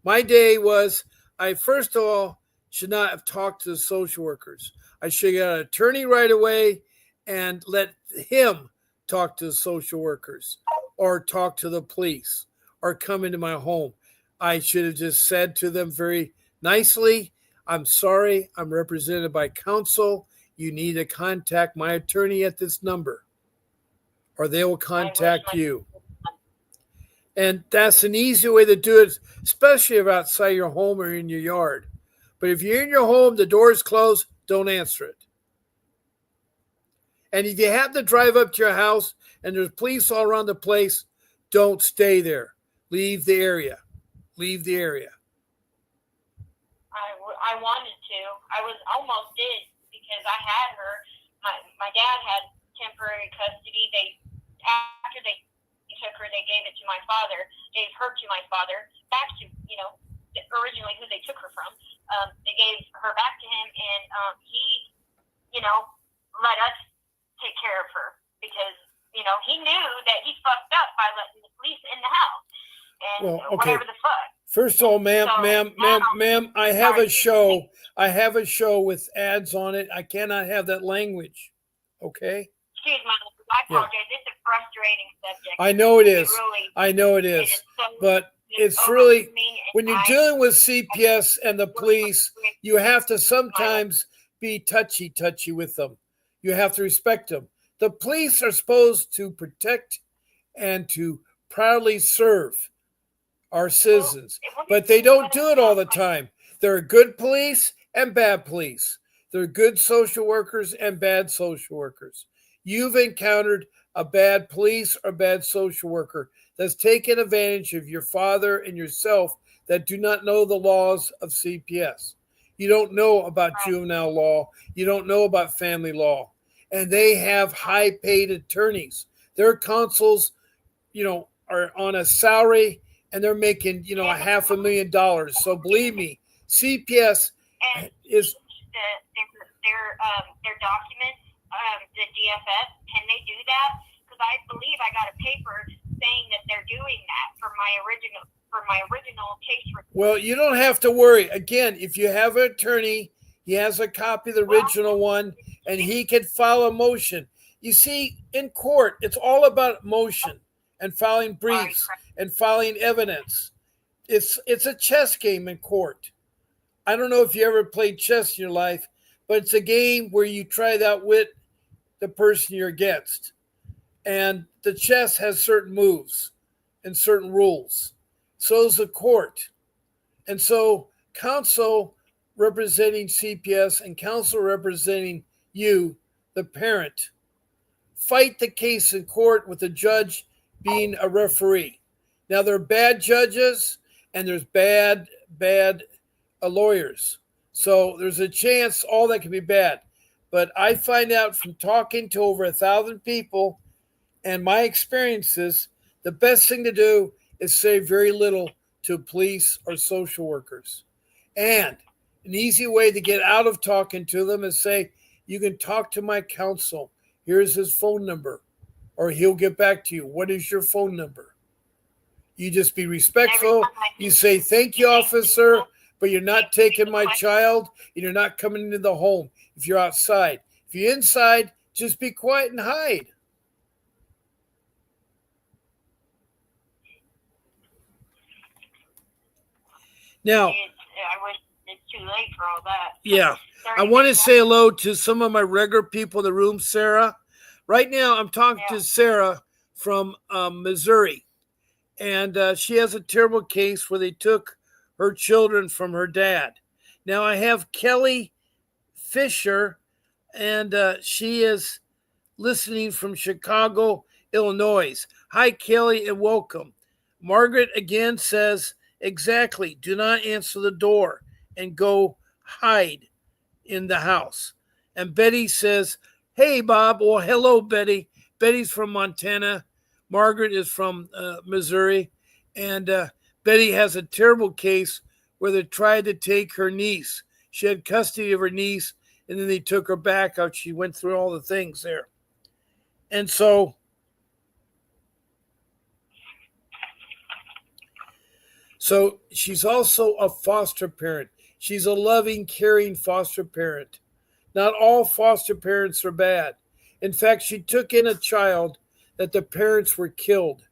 My day was, I first of all should not have talked to the social workers. I should get an attorney right away and let him talk to the social workers or talk to the police or come into my home. I should have just said to them very nicely, I'm sorry, I'm represented by counsel. You need to contact my attorney at this number, or they will contact you. And that's an easy way to do it, especially if outside your home or in your yard. But if you're in your home, the door is closed, don't answer it. And if you have to drive up to your house and there's police all around the place, don't stay there. Leave the area. Leave the area. I wanted to. I was almost did because I had her. My dad had temporary custody. After they took her, they gave her to my father, back to, originally who they took her from. They gave her back to him, and he, let us take care of her because, he knew that he fucked up by letting the police in the house and whatever the fuck. First of all, ma'am, I have a show. I have a show with ads on it. I cannot have that language. Okay? Excuse me. I apologize. Yeah. It's a frustrating subject. I know it is. I know it is. But it's really, when you're dealing with CPS and the police, you have to sometimes be touchy with them. You have to respect them. The police are supposed to protect and to proudly serve our citizens, but they don't do it all the time. There are good police and bad police. There are good social workers and bad social workers. You've encountered a bad police or bad social worker that's taken advantage of your father and yourself that do not know the laws of CPS. You don't know about juvenile law. You don't know about family law. And they have high-paid attorneys. Their counsels, are on a salary, and they're making, $500,000. So believe me, CPS is their documents, the DFS. Can they do that? Because I believe I got a paper my original case report. Well, you don't have to worry. Again, if you have an attorney, he has a copy of the original one, and he can file a motion. You see, in court, it's all about motion and filing briefs and filing evidence. It's a chess game in court. I don't know if you ever played chess in your life, but it's a game where you try to outwit the person you're against. And the chess has certain moves and certain rules. So is the court. And so counsel representing CPS and counsel representing you, the parent, fight the case in court with the judge being a referee. Now, there are bad judges and there's bad lawyers. So there's a chance all that can be bad. But I find out from talking to over 1,000 people and my experiences, the best thing to do is say very little to police or social workers. And an easy way to get out of talking to them is say, you can talk to my counsel. Here's his phone number. Or he'll get back to you. What is your phone number? You just be respectful. You say, thank you, officer, but you're not taking my child and you're not coming into the home if you're outside. If you're inside, just be quiet and hide. Now, I wish it's too late for all that. Yeah. I want to say hello to some of my regular people in the room, Sarah. Right now, I'm talking to Sarah from Missouri. And she has a terrible case where they took her children from her dad. Now, I have Kelly Fisher, and she is listening from Chicago, Illinois. Hi, Kelly, and welcome. Margaret again says, exactly, do not answer the door and go hide in the house. And Betty says, hey, Bob. Well, hello, Betty. Betty's from Montana. Margaret is from Missouri. And Betty has a terrible case where they tried to take her niece. She had custody of her niece, and then they took her back out. She went through all the things there. And so she's also a foster parent. She's a loving, caring foster parent. Not all foster parents are bad. In fact, she took in a child that the parents were killed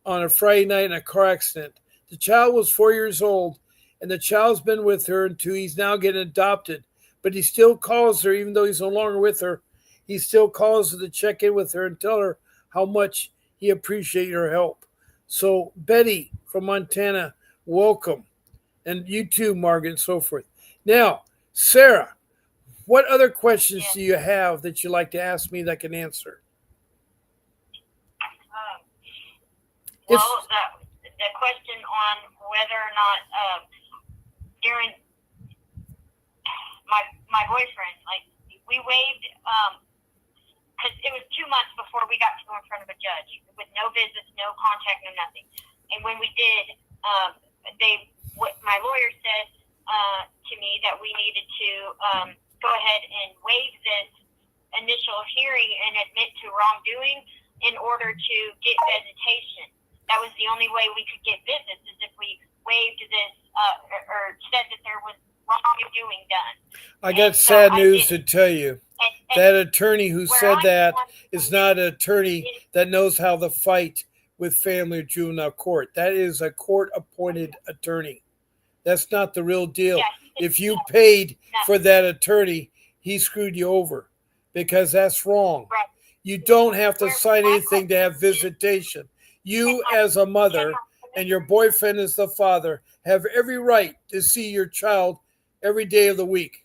on a Friday night in a car accident. The child was 4 years old, and the child's been with her until he's now getting adopted. But he still calls her, even though he's no longer with her. He still calls her to check in with her and tell her how much he appreciates her help. So, Betty from Montana, welcome. And you too, Margaret, and so forth. Now, Sarah, what other questions do you have that you'd like to ask me that I can answer? Well, the question on whether or not during my boyfriend, like, we waived, because it was 2 months before we got to go in front of a judge with no visits, no contact, no nothing. And when we did, my lawyer said to me that we needed to go ahead and waive this initial hearing and admit to wrongdoing in order to get visitation. That was the only way we could get visits, is if we waived this or said that there was wrongdoing done. I got sad news to tell you. That attorney who said that is not an attorney that knows how to fight with family or juvenile court. That is a court-appointed attorney. That's not the real deal. If you paid for that attorney, he screwed you over because that's wrong. You don't have to sign anything to have visitation. You as a mother and your boyfriend as the father have every right to see your child every day of the week.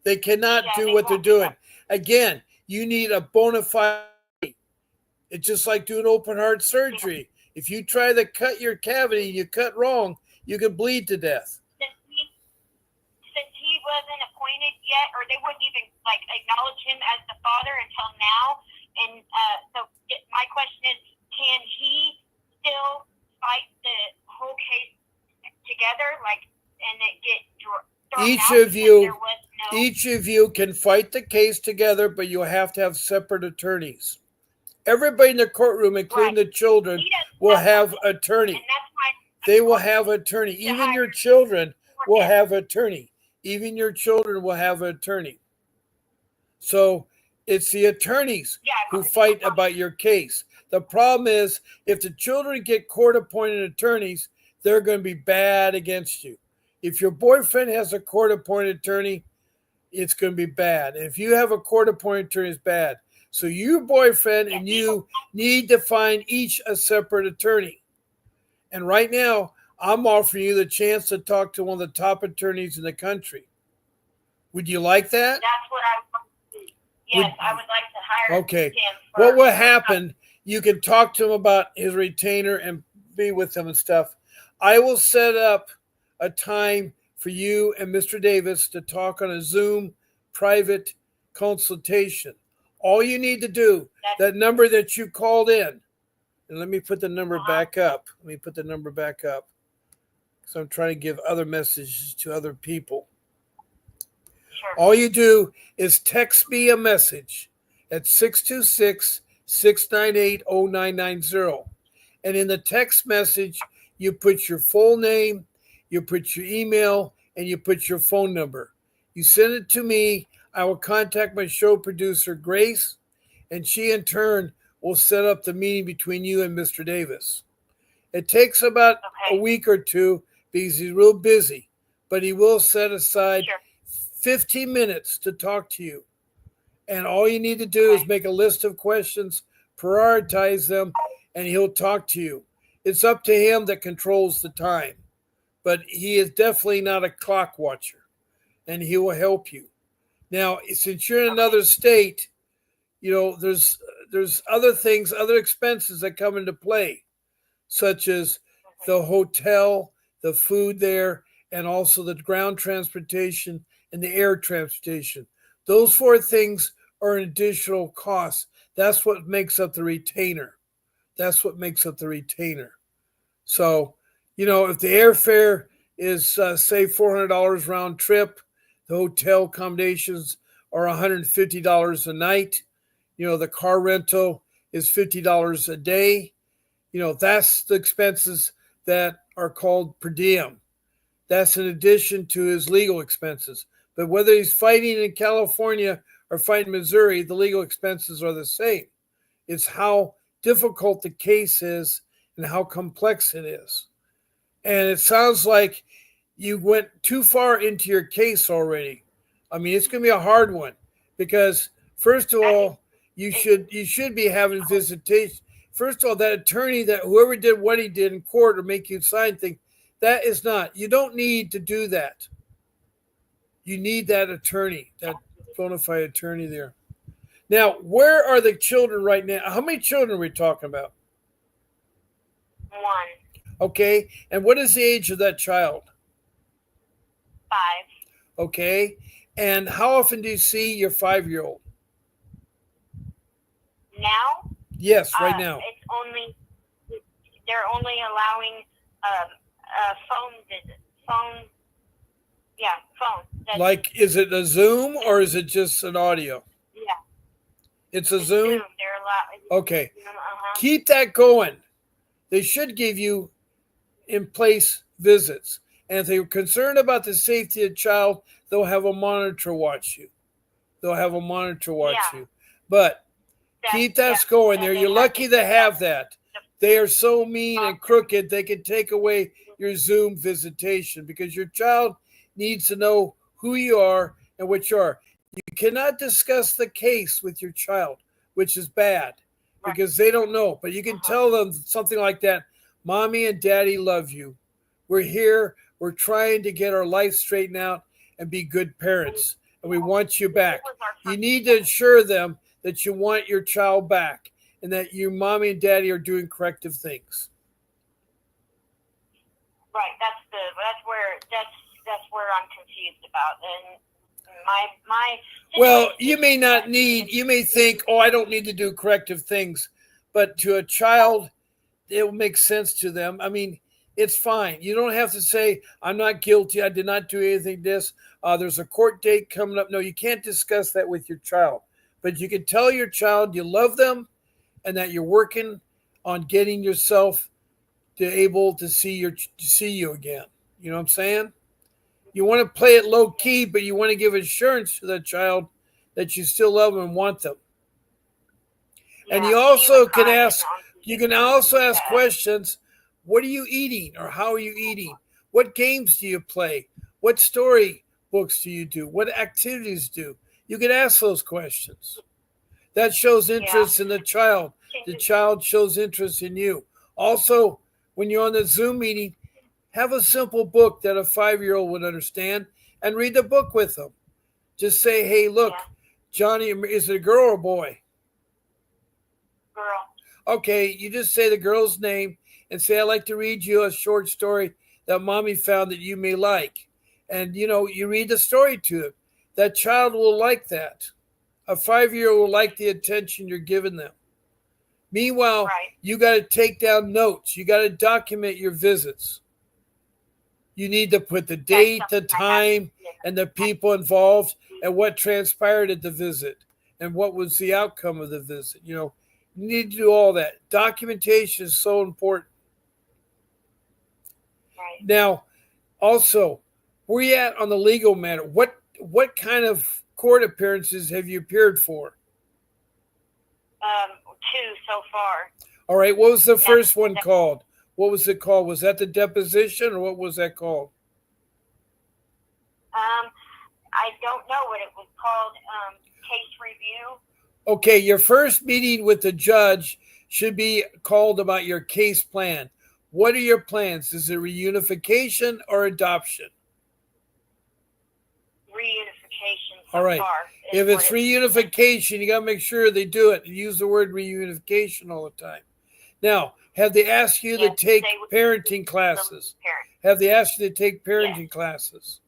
They cannot do what they're doing. Again, you need a bona fide. It's just like doing open heart surgery. If you try to cut your cavity and you cut wrong, you could bleed to death. Since he wasn't appointed yet, or they wouldn't even acknowledge him as the father until now, and so my question is, can he still fight the whole case together, and it get thrown out? Each of you can fight the case together, but you have to have separate attorneys. Everybody in the courtroom, including the children, will have attorney. And that's why They will have attorney. Even your children will have attorney. Even your children will have attorney. So it's the attorneys who fight about your case. The problem is if the children get court-appointed attorneys, they're going to be bad against you. If your boyfriend has a court-appointed attorney, it's going to be bad. And if you have a court-appointed attorney, it's bad. So your boyfriend and you need to find each a separate attorney. And right now, I'm offering you the chance to talk to one of the top attorneys in the country. Would you like that? that's what I want to do. Yes, I would like to hire him. What will happen, you can talk to him about his retainer and be with him and stuff. I will set up a time for you and Mr. Davis to talk on a Zoom private consultation. All you need to do, that number that you called in, and let me put the number back up. So I'm trying to give other messages to other people. Sure. All you do is text me a message at 626-698-0990. And in the text message, you put your full name, you put your email, and you put your phone number. You send it to me. I will contact my show producer, Grace, and she in turn will set up the meeting between you and Mr. Davis. It takes about a week or two because he's real busy, but he will set aside 15 minutes to talk to you. And all you need to do is make a list of questions, prioritize them, and he'll talk to you. It's up to him that controls the time, but he is definitely not a clock watcher, and he will help you. Now, since you're in another state, you know, there's other things, other expenses that come into play, such as the hotel, the food there, and also the ground transportation and the air transportation. Those four things are an additional cost. That's what makes up the retainer. So, you know, if the airfare is, say, $400 round trip, the hotel accommodations are $150 a night. You know, the car rental is $50 a day. You know, that's the expenses that are called per diem. That's in addition to his legal expenses. But whether he's fighting in California or fighting in Missouri, the legal expenses are the same. It's how difficult the case is and how complex it is. And it sounds like you went too far into your case already. I mean, it's going to be a hard one because, first of all, you should be having visitation. First of all, that attorney, that whoever did what he did in court or make you sign things, that is not. You don't need to do that. You need that attorney, that bona fide attorney there. Now, where are the children right now? How many children are we talking about? One. Okay. And what is the age of that child? 5. Okay. And how often do you see your 5-year-old? Now? Yes, right now. They're only allowing phone visits. Phone. Like, is it a Zoom or is it just an audio? Yeah. It's a Zoom? They're allowing. Okay. Keep that going. They should give you in place visits. And if they're concerned about the safety of the child, they'll have a monitor watch you. But keep that going there. You're lucky to have that. They are so mean and crooked, they can take away your Zoom visitation because your child needs to know who you are and what you are. You cannot discuss the case with your child, which is bad because they don't know. But you can tell them something like that. Mommy and Daddy love you. We're here. We're trying to get our life straightened out and be good parents. And we want you back. You need to assure them that you want your child back and that your mommy and daddy are doing corrective things. Right. That's where I'm confused about. And my well, you may think, oh, I don't need to do corrective things. But to a child, it will make sense to them. I mean, it's fine. You don't have to say, I'm not guilty. I did not do anything this. There's a court date coming up. No, you can't discuss that with your child. But you can tell your child you love them and that you're working on getting yourself able to see you again. You know what I'm saying? You want to play it low key, but you want to give assurance to that child that you still love them and want them. Yeah, And you also can ask, questions. What are you eating, or how are you eating? What games do you play? What story books do you do? What activities do? You can ask those questions. That shows interest in the child. The child shows interest in you. Also, when you're on the Zoom meeting, have a simple book that a 5-year-old would understand and read the book with them. Just say, hey, look, Johnny, is it a girl or a boy? Girl. Okay, you just say the girl's name and say, I'd like to read you a short story that mommy found that you may like. And, you read the story to them. That child will like that. A 5-year-old will like the attention you're giving them. Meanwhile, you got to take down notes. You got to document your visits. You need to put the date, the time, and the people involved, and what transpired at the visit, and what was the outcome of the visit. You need to do all that. Documentation is so important. Right. Now, also, where you at on the legal matter? What kind of court appearances have you appeared for? 2 so far. All right. What was the first one called? What was it called? Was that the deposition, or what was that called? I don't know what it was called. Case review. Okay, your first meeting with the judge should be called about your case plan. What are your plans? Is it reunification or adoption? Reunification. All right. If it's reunification, you got to make sure they do it. Use the word reunification all the time. Now, have they asked you to take parenting classes? Have they asked you to take parenting classes?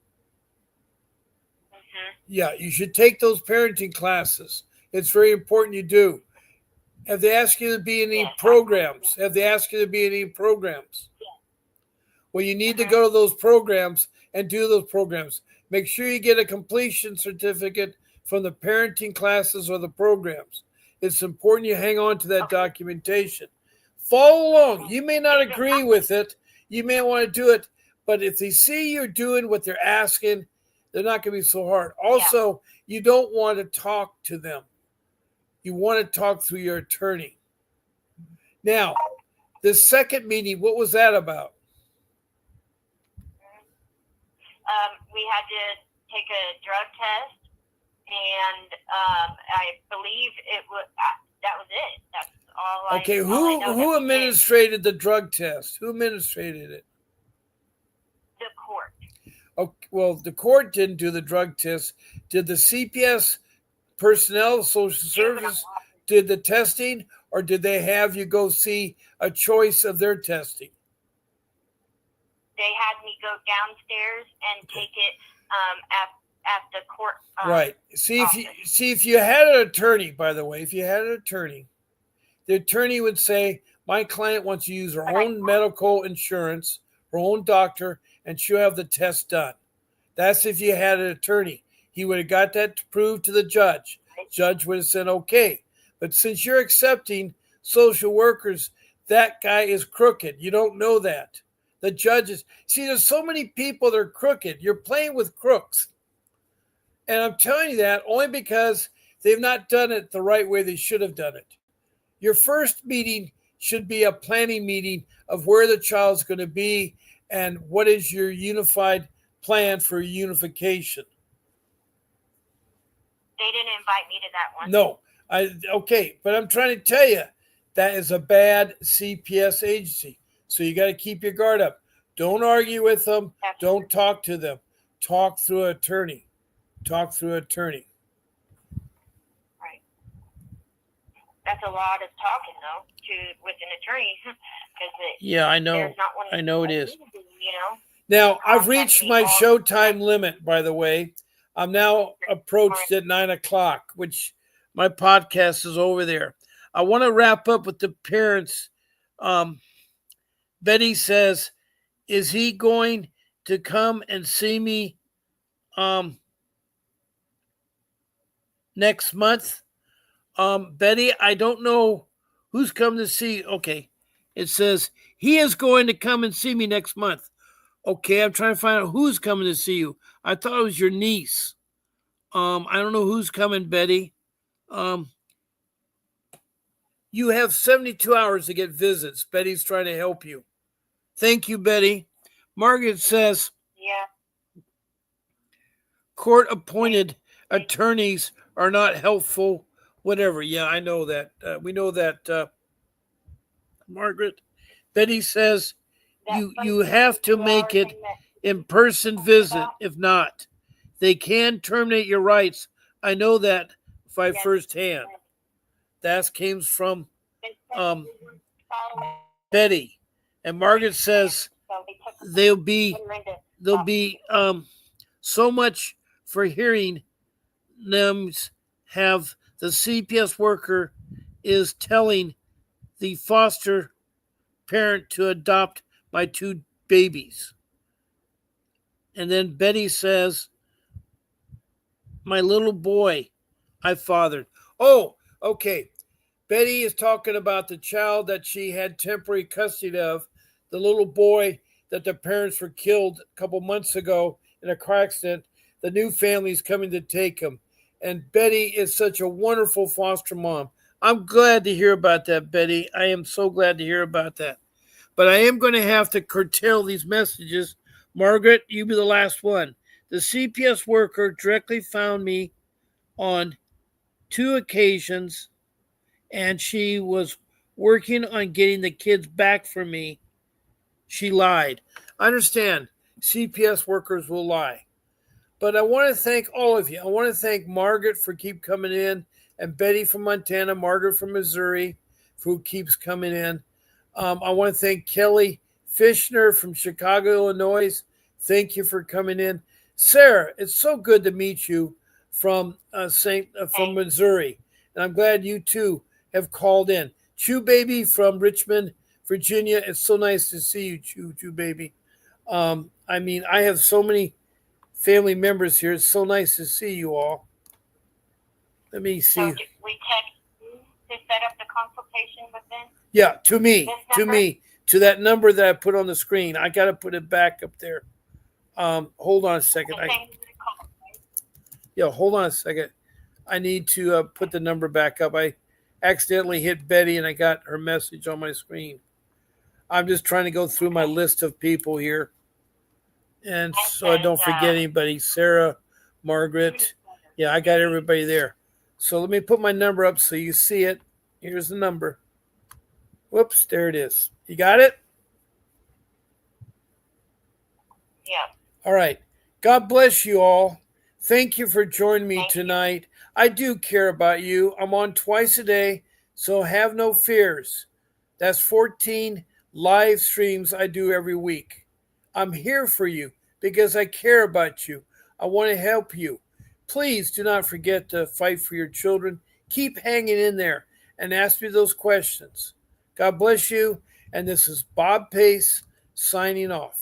Mm-hmm. Yeah, you should take those parenting classes. It's very important you do. Have they asked you to be in any programs? Have they asked you to be in any programs? Well, you need to go to those programs and do those programs. Make sure you get a completion certificate from the parenting classes or the programs. It's important you hang on to that documentation. Follow along. You may not agree with it. You may want to do it. But if they see you're doing what they're asking, they're not going to be so hard. Also, you don't want to talk to them. You want to talk through your attorney. Now, the second meeting, what was that about? We had to take a drug test, and I believe it was that was it. That's all. Okay, who administrated the drug test? Who administrated it? The court. Okay, well, the court didn't do the drug test. Did the CPS personnel, social service, did the testing, or did they have you go see a choice of their testing? They had me go downstairs and take it at the court. Right. See if you had an attorney. By the way, if you had an attorney, the attorney would say, "My client wants to use her own medical insurance, her own doctor, and she'll have the test done." That's if you had an attorney. He would have got that to prove to the judge. Judge would have said, "Okay." But since you're accepting social workers, that guy is crooked. You don't know that. The judges, see, there's so many people that are crooked. You're playing with crooks. And I'm telling you that only because they've not done it the right way they should have done it. Your first meeting should be a planning meeting of where the child's going to be and what is your unified plan for unification. They didn't invite me to that one. No. Okay, but I'm trying to tell you, that is a bad CPS agency. So you got to keep your guard up. Don't argue with them. Don't talk to them. Talk through an attorney. Talk through an attorney. Right. That's a lot of talking, though, with an attorney. Yeah, I know. I know it is. Now, I've reached my showtime limit, by the way. I'm now approached at 9 o'clock, which my podcast is over there. I want to wrap up with the parents. Betty says, is he going to come and see me next month? Betty, I don't know who's come to see. Okay, It says, he is going to come and see me next month. Okay, I'm trying to find out who's coming to see you. I thought it was your niece. I don't know who's coming, Betty. You have 72 hours to get visits. Betty's trying to help you. Thank you, Betty. Margaret says, Yeah. court-appointed attorneys are not helpful. Whatever. Yeah, I know that. We know that, Margaret. Betty says you have to make it in-person visit. If not, they can terminate your rights. I know that by firsthand. That came from Betty. And Margaret says they'll be so much for hearing them have the CPS worker is telling the foster parent to adopt my 2 babies. And then Betty says, my little boy I fathered. Oh, okay. Betty is talking about the child that she had temporary custody of, the little boy that the parents were killed a couple months ago in a car accident. The new family is coming to take him. And Betty is such a wonderful foster mom. I'm glad to hear about that, Betty. I am so glad to hear about that. But I am going to have to curtail these messages. Margaret, you be the last one. The CPS worker directly found me on 2 occasions, and she was working on getting the kids back for me. She lied. I understand CPS workers will lie. But I want to thank all of you. I want to thank Margaret for keep coming in, and Betty from Montana, Margaret from Missouri, who keeps coming in. I want to thank Kelly Fishner from Chicago, Illinois. Thank you for coming in. Sarah, it's so good to meet you from from Missouri. And I'm glad you too have called in. Chew Baby from Richmond, Virginia. It's so nice to see you, Chew Baby. I mean, I have so many family members here. It's so nice to see you all. Let me see. So we text you to set up the consultation with them? Yeah, to that number that I put on the screen. I got to put it back up there. Hold on a second. Hold on a second. I need to put the number back up. I accidentally hit Betty and I got her message on my screen. I'm just trying to go through my list of people here. And so I don't forget anybody. Sarah, Margaret. Yeah, I got everybody there. So let me put my number up so you see it. Here's the number. Whoops, there it is. You got it? Yeah. All right. God bless you all. Thank you for joining me tonight. I do care about you. I'm on twice a day, so have no fears. That's 14 live streams I do every week. I'm here for you because I care about you. I want to help you. Please do not forget to fight for your children. Keep hanging in there and ask me those questions. God bless you. And this is Bob Pace signing off.